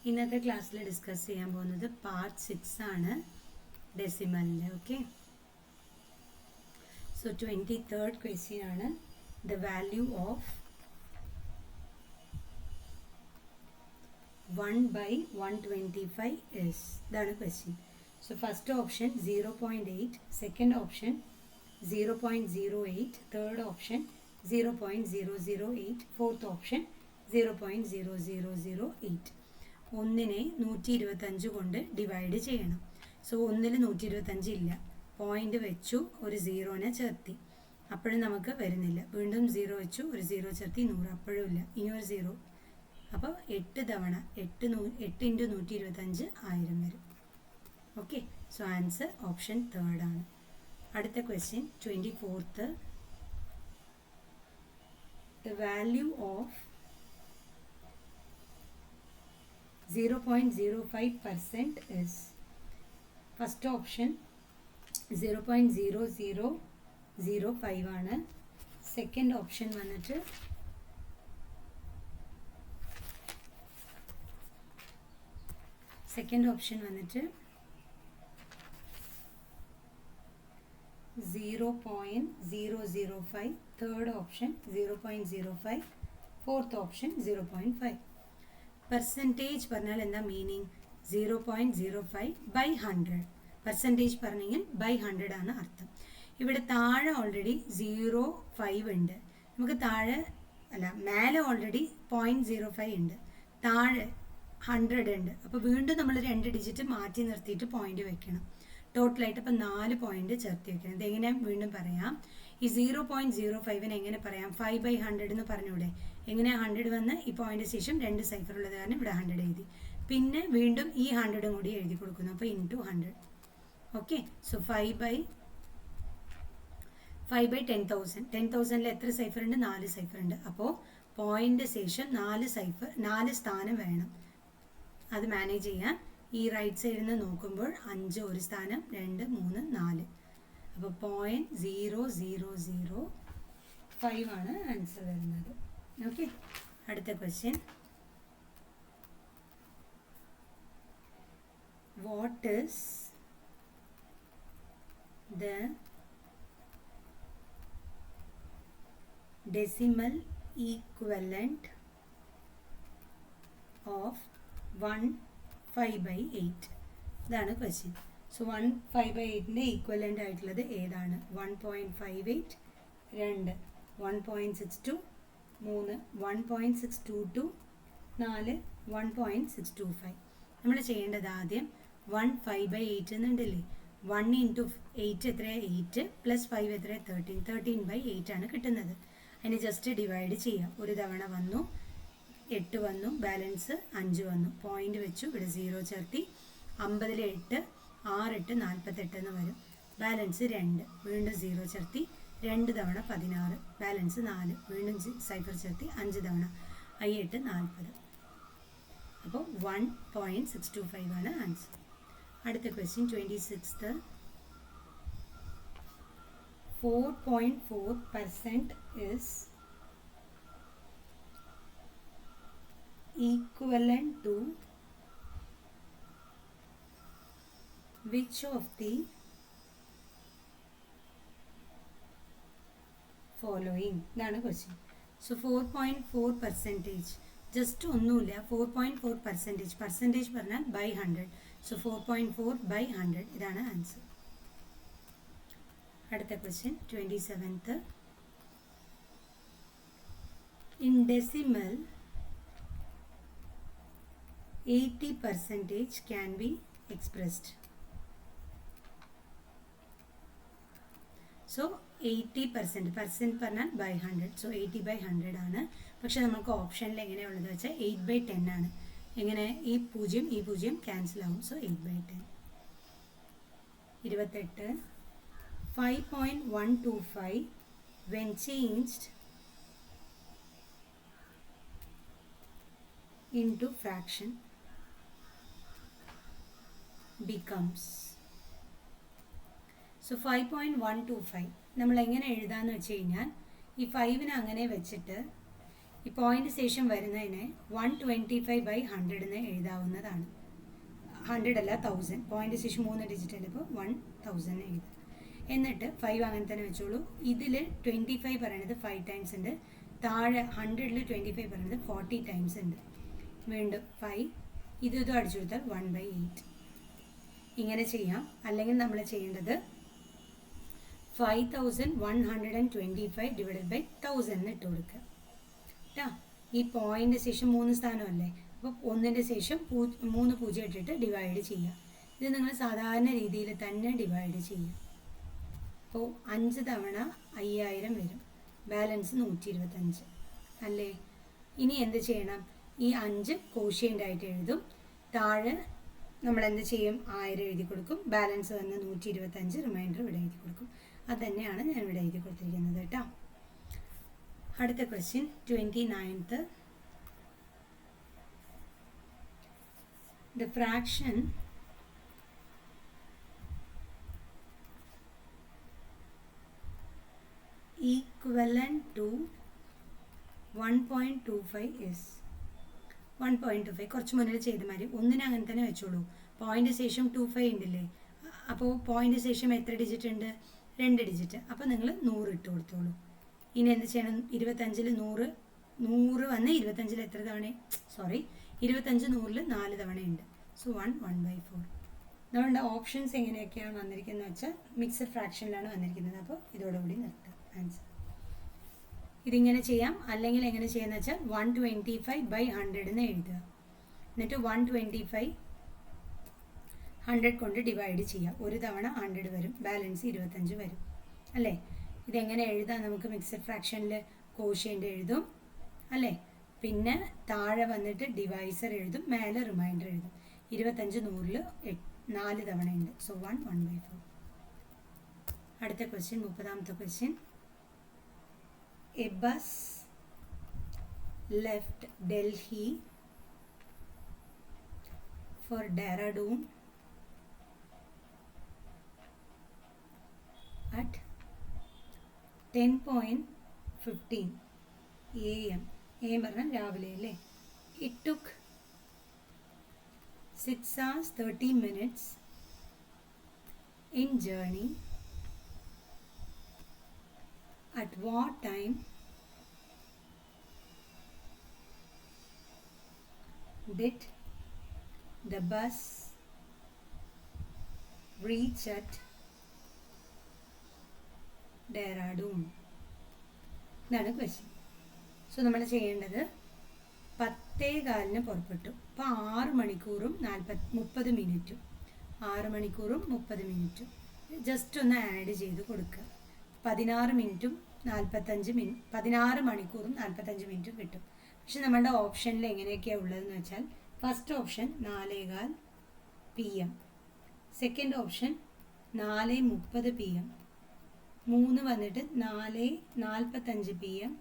ഇന്നത്തെ ക്ലാസ്സിൽ ഡിസ്കസ് ചെയ്യാൻ പോകുന്നത് പാർട്ട് 6 ആണ് ഡെസിമലിൻ്റെ. ഓക്കെ, സോ 23rd ക്വസ്റ്റ്യൻ ആണ്. The value of 1/125 is. ഇതാണ് question. So first option 0.8, second option 0.08, third option 0.008, fourth option 0.0008. ഒന്നിനെ 125 കൊണ്ട് ഡിവൈഡ് ചെയ്യണം. സോ ഒന്നിൽ 125 ഇല്ല, പോയിന്റ് വെച്ചു, ഒരു സീറോനെ ചേർത്തി, അപ്പോഴും നമുക്ക് വരുന്നില്ല. വീണ്ടും സീറോ വെച്ചു, ഒരു സീറോ ചേർത്തി, 100, അപ്പോഴും ഇല്ല, ഇനി ഒരു സീറോ. അപ്പോൾ 8 തവണ 8 × 125 1000 വരും. Okay, so answer option third ആണ്. അടുത്ത question 24th. The value of 0.05% is. First option 0.0005 ആണ്. സെക്കൻഡ് ഓപ്ഷൻ വന്നിട്ട് 0.005, third option 0.05, fourth option 0.5. Percentage പറഞ്ഞാൽ എന്താ മീനിങ്? 0.05/100. പെർസെൻറ്റേജ് പറഞ്ഞെങ്കിൽ ബൈ 100 ആണ് അർത്ഥം. ഇവിടെ താഴെ ഓൾറെഡി 0.5 ഉണ്ട്, നമുക്ക് താഴെ അല്ല മേലെ ഓൾറെഡി 0.05 ഉണ്ട്, താഴെ 100 ഉണ്ട്. അപ്പോൾ വീണ്ടും നമ്മൾ 2 ഡിജിറ്റ് മാറ്റി നിർത്തിയിട്ട് പോയിന്റ് വെക്കണം. ടോട്ടലായിട്ട് അപ്പോൾ 4 പോയിന്റ് ചേർത്ത് വെക്കണം. ഇതെങ്ങനെ വീണ്ടും പറയാം? ഈ 0.05 എങ്ങനെ പറയാം? 5/100 എന്ന് പറഞ്ഞൂടെ? എങ്ങനെ 100 വന്ന് ഈ പോയിന്റ് ശേഷം 2 സൈഫർ ഉള്ളത് കാരണം ഇവിടെ 100 എഴുതി, പിന്നെ വീണ്ടും ഈ 100 കൂടി എഴുതി കൊടുക്കുന്നു, അപ്പോൾ ഇൻറ്റു 100. Okay, so 5/10,000. 10,000 എത്ര സൈഫർ ഉണ്ട്? 4 സൈഫർ ഉണ്ട്. അപ്പോൾ പോയിന്റ് ശേഷം 4 സ്ഥാനം വേണം. അത് മാനേജ് ചെയ്യാൻ ഈ റൈറ്റ് സൈഡിൽ നിന്ന് നോക്കുമ്പോൾ 5 ഒരു സ്ഥാനം, 2, 3, 4. അപ്പോൾ 0.0005 ആണ് ആൻസർ വരുന്നത്. ഓക്കെ, അടുത്ത question. What is the decimal equivalent of 1/5/8? ഇതാണ് ക്വസ്റ്റ്യൻ. സോ 1/5/8ൻ്റെ ഈക്വലൻ്റ് ആയിട്ടുള്ളത് ഏതാണ്? 1.58, 2, 1.62, 3, 1.622, 4, 1.625. നമ്മൾ ചെയ്യേണ്ടത് ആദ്യം 1/5/8 എന്നുണ്ടല്ലേ, 1 × 8 എത്രയാണ്? 8 + 5 എത്രയാണ്? 13. 13/8 ആണ് കിട്ടുന്നത്. അതിന് ജസ്റ്റ് ഡിവൈഡ് ചെയ്യാം. ഒരു തവണ വന്നു, 8 വന്നു, ബാലൻസ് 5 വന്നു, പോയിന്റ് വെച്ചു, ഇവിടെ 0 ചേർത്തി, 50 8, 6 8 48 എന്ന് വരും, ബാലൻസ് 2, വീണ്ടും 0 ചേർത്തി, 2 തവണ 16, ബാലൻസ് 4, വീണ്ടും സൈഫർ ചേർത്തി, 5 തവണ 8 40. അപ്പോൾ 1.625 ആണ് ആൻസർ. അടുത്ത question 26th. 4.4% is equivalent to which of the following? ഇതാണ് ക്വസ്റ്റ്യൻ. സോ 4.4%, ജസ്റ്റ് ഒന്നുമില്ല, 4.4%. പെർസെൻറ്റേജ് പറഞ്ഞാൽ ബൈ 100. സോ 4.4/100 ഇതാണ് ആൻസർ. അടുത്ത question 27th. In decimal 80% can be expressed. So 80%, percent പറഞ്ഞാൽ ബൈ 100, സോ 80/100 ആണ്. പക്ഷെ നമുക്ക് ഓപ്ഷനിൽ എങ്ങനെയുള്ളത് വെച്ചാൽ 8/10 ആണ്. എങ്ങനെ? ഈ 0 ക്യാൻസൽ ആവും, so 8/10. 28. 5.125 when changed into fraction becomes. So 5.125 നമ്മൾ എങ്ങനെ എഴുതാന്ന് വെച്ച് കഴിഞ്ഞാൽ, ഈ 5നെ അങ്ങനെ വെച്ചിട്ട് ഈ പോയിന്റ് ശേഷം വരുന്നതിനെ 125/100 എന്ന് എഴുതാവുന്നതാണ്. 100 അല്ല 1000. പോയിന്റ് ശേഷം 3 ഡിജിറ്റ് അല്ല, ഇപ്പോൾ 1000 എഴുതുക. എന്നിട്ട് 5 അങ്ങനെ തന്നെ വെച്ചോളൂ. ഇതിൽ 25 പറയുന്നത് 5 ടൈംസ് ഉണ്ട്, താഴെ 100ൽ 25 പറയുന്നത് 40 ടൈംസ് ഉണ്ട്. വീണ്ടും 5 ഇതും അടിച്ചു കൊടുത്താൽ 1/8. ഇങ്ങനെ ചെയ്യാം. അല്ലെങ്കിൽ നമ്മൾ ചെയ്യേണ്ടത് 5125 ഡിവൈഡഡ് ബൈ 1000 ഇട്ട് കൊടുക്കുക കേട്ടോ. ഈ പോയിന്റ് ശേഷം 3 സ്ഥാനമല്ലേ, അപ്പോൾ 1ൻ്റെ ശേഷം 3 പൂജ്യം ഇട്ടിട്ട് ഡിവൈഡ് ചെയ്യുക. ഇത് നിങ്ങൾ സാധാരണ രീതിയിൽ തന്നെ ഡിവൈഡ് ചെയ്യുക. അപ്പോൾ 5 തവണ 5000 വരും, ബാലൻസ് 125 അല്ലേ. ഇനി എന്ത് ചെയ്യണം? ഈ 5 കോഷ്യൻ്റ് ആയിട്ട് എഴുതും, താഴെ നമ്മൾ എന്ത് ചെയ്യും? 1000 എഴുതി കൊടുക്കും, ബാലൻസ് വന്ന് 125, റിമൈൻഡർ ഇവിടെ എഴുതി കൊടുക്കും. അത് തന്നെയാണ് ഞാൻ ഇവിടെ എഴുതി കൊടുത്തിരിക്കുന്നത് കേട്ടോ. അടുത്ത question 29th. The fraction equivalent to 1.25 is 1.25. കുറച്ച് മുന്നിൽ ചെയ്ത മാതിരി ഒന്നിനെ അങ്ങനെ തന്നെ വെച്ചോളൂ. പോയിന്റ് ശേഷം 25 ഉണ്ടല്ലേ, അപ്പോൾ പോയിന്റ് ശേഷം എത്ര ഡിജിറ്റ് ഉണ്ട്? 2 ഡിജിറ്റ്. അപ്പോൾ നിങ്ങൾ 100 ഇട്ട് കൊടുത്തോളൂ. ഇനി എന്ത് ചെയ്യണം? 25ൽ 100 വന്ന് 25ൽ എത്ര തവണ? 25 100ൽ 4 തവണയുണ്ട്. സോ 1/4. നമ്മളുടെ ഓപ്ഷൻസ് എങ്ങനെയൊക്കെയാണ് വന്നിരിക്കുന്നത് വെച്ചാൽ മിക്സഡ് ഫ്രാക്ഷനിലാണ് വന്നിരിക്കുന്നത്. അപ്പോൾ ഇതോടുകൂടി നിർത്താം ആൻസർ. ഇതിങ്ങനെ ചെയ്യാം. അല്ലെങ്കിൽ എങ്ങനെ ചെയ്യാന്ന് വെച്ചാൽ 125/100 എന്ന് എഴുതുക. എന്നിട്ട് 125 100 കൊണ്ട് ഡിവൈഡ് ചെയ്യാം. ഒരു തവണ 100 വരും, ബാലൻസ് 25 വരും അല്ലേ. ഇതെങ്ങനെ എഴുതാം? നമുക്ക് മിക്സഡ് ഫ്രാക്ഷനിൽ കോഷ്യൻ്റ് എഴുതും അല്ലേ, പിന്നെ താഴെ വന്നിട്ട് ഡിവൈസർ എഴുതും, മേലെ റിമൈൻഡർ എഴുതും. 25 100ൽ 4 തവണയുണ്ട്. സോ 1/4. അടുത്ത question 30th question. A bus left Delhi for Dehradun at 10:15 AM. AM പറഞ്ഞാൽ രാവിലെ അല്ലേ. It took 6 hours 30 minutes in journey. At what time did the bus reach at Dehradun? ഇതാണ് ക്വസ്റ്റ്യൻ. സോ നമ്മൾ ചെയ്യേണ്ടത് 10:15 പുറപ്പെട്ടു. അപ്പോൾ 6 മണിക്കൂറും 30 മിനിറ്റും 6 മണിക്കൂറും 30 മിനിറ്റും ജസ്റ്റ് ഒന്ന് ആഡ് ചെയ്ത് കൊടുക്കുക. 16 മിനിറ്റും 45 മിനിറ്റ് 16 മണിക്കൂറും 45 മിനിറ്റും കിട്ടും. പക്ഷെ നമ്മളുടെ ഓപ്ഷനിൽ എങ്ങനെയൊക്കെയാണ് ഉള്ളതെന്ന് വെച്ചാൽ first option 4:15 PM, second option 4:30 PM, 3 വന്നിട്ട് 4:45 PM,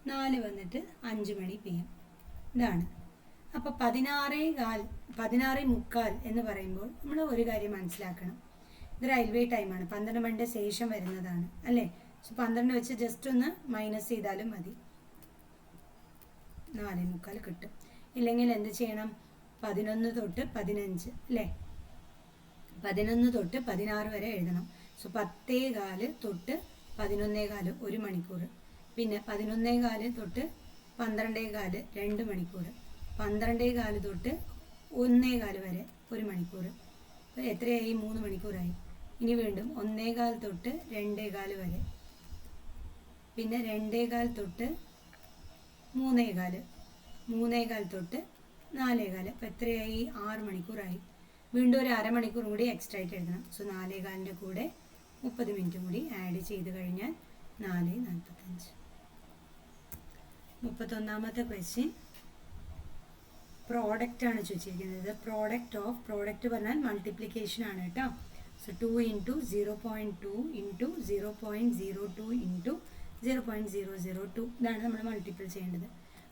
4 വന്നിട്ട് 5 മണി PM. ഇതാണ്. അപ്പോൾ 16:15 എന്ന് പറയുമ്പോൾ നമ്മൾ ഒരു കാര്യം മനസ്സിലാക്കണം, ഇത് റെയിൽവേ ടൈമാണ്, 12 മണിയുടെ ശേഷം വരുന്നതാണ് അല്ലേ. സോ 12 വെച്ച് ജസ്റ്റ് ഒന്ന് മൈനസ് ചെയ്താലും മതി, 4:45 കിട്ടും. ഇല്ലെങ്കിൽ എന്ത് ചെയ്യണം? 11 തൊട്ട് 15 അല്ലേ, 11 തൊട്ട് 16 വരെ എഴുതണം. സോ 10:15 തൊട്ട് 11:15 1 മണിക്കൂർ, പിന്നെ 11:15 തൊട്ട് 12:15 2 മണിക്കൂർ, 12:15 തൊട്ട് 1:15 വരെ 1 മണിക്കൂർ. അപ്പോൾ എത്രയായി? 3 മണിക്കൂറായി. ഇനി വീണ്ടും 1:15 തൊട്ട് 2:15 വരെ, പിന്നെ 2:15 തൊട്ട് 3:15, 3:15 തൊട്ട് 4:15. അപ്പോൾ എത്രയായി? 6 മണിക്കൂറായി. വീണ്ടും ഒരു അരമണിക്കൂർ കൂടി എക്സ്ട്രാ ആയിട്ട് എഴുതണം. സോ 4:15 കൂടെ 30 മിനിറ്റും കൂടി ആഡ് ചെയ്ത് കഴിഞ്ഞാൽ 4:45. 31st ക്വസ്റ്റ്യൻ പ്രോഡക്റ്റ് ആണ് ചോദിച്ചിരിക്കുന്നത്. പ്രോഡക്റ്റ് പറഞ്ഞാൽ മൾട്ടിപ്ലിക്കേഷൻ ആണ് കേട്ടോ. സോ 2 × 0.2 × 0.02 × 0.002 ഇതാണ് നമ്മൾ മൾട്ടിപ്പിൾ ചെയ്യേണ്ടത്.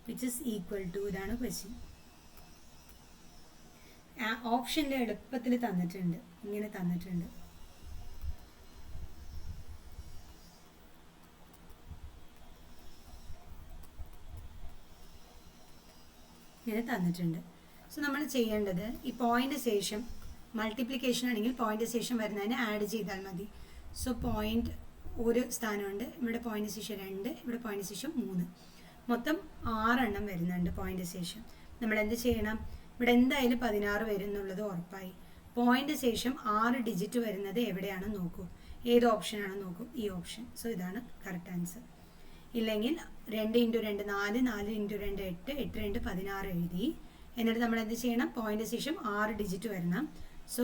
വിച്ച് ഇസ് ഈക്വൽ ടു, ഇതാണ് ക്വസ്റ്റ്യൻ. ഓപ്ഷനിൽ എളുപ്പത്തിൽ തന്നിട്ടുണ്ട്, ഇങ്ങനെ തന്നിട്ടുണ്ട്. ഇങ്ങനെ തന്നിട്ടുണ്ട്. സോ നമ്മൾ ചെയ്യേണ്ടത് ഈ പോയിൻ്റ് ശേഷം മൾട്ടിപ്ലിക്കേഷൻ ആണെങ്കിൽ പോയിൻ്റ് ശേഷം വരുന്നതിന് ആഡ് ചെയ്താൽ മതി. സോ പോയിൻ്റ് ഒരു സ്ഥാനമുണ്ട്, ഇവിടെ പോയിൻ്റ് ശേഷം 2, ഇവിടെ പോയിൻ്റ് ശേഷം 3, മൊത്തം 6 എണ്ണം വരുന്നുണ്ട് പോയിൻ്റ് ശേഷം. നമ്മൾ എന്ത് ചെയ്യണം? ഇവിടെ എന്തായാലും 16 വരുന്നുള്ളത് ഉറപ്പായി. പോയിൻ്റ് ശേഷം 6 ഡിജിറ്റ് വരുന്നത് എവിടെയാണെന്ന് നോക്കൂ, ഏത് ഓപ്ഷനാണെന്ന് നോക്കൂ, ഈ ഓപ്ഷൻ. സോ ഇതാണ് കറക്റ്റ് ആൻസർ. ഇല്ലെങ്കിൽ 2 × 2 4, 4 × 2 8, 8 2 16 എഴുതി. എന്നിട്ട് നമ്മൾ എന്ത് ചെയ്യണം? പോയിൻ്റ് ശേഷം 6 ഡിജിറ്റ് വരണം. സോ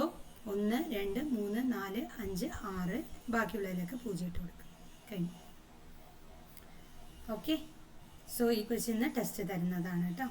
1 2 3 4 5 6, ബാക്കിയുള്ളതിലേക്ക് 0 ഇട്ട് കൊടുക്കുക. കഴിഞ്ഞു. ഓക്കെ. സോ ഈ ക്വസ്റ്റ്യന് ടെസ്റ്റ് തരുന്നതാണ് കേട്ടോ.